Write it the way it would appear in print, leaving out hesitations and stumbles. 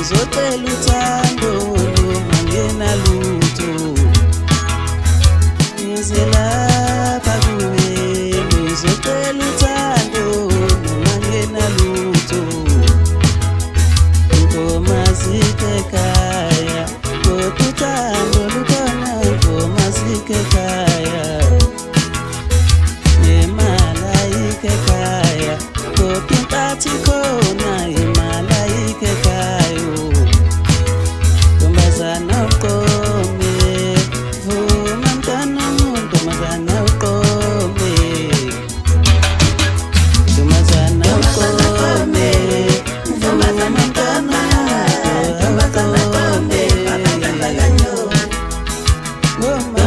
ngizocela uthando lungenalutho ngize lapha kuwe ngizocela uthando lungenalutho ngoma zikekhaya kodwa uthando lukhona ngoma zikekhaya nemalayika ekhaya kodwa inkathi khona imalayika ekhaya ntombazana uqome vuma mntwana womuntu ntombazana uqome ntombazana uqome vuma mntwana ntombazana uqome ntombazana uqome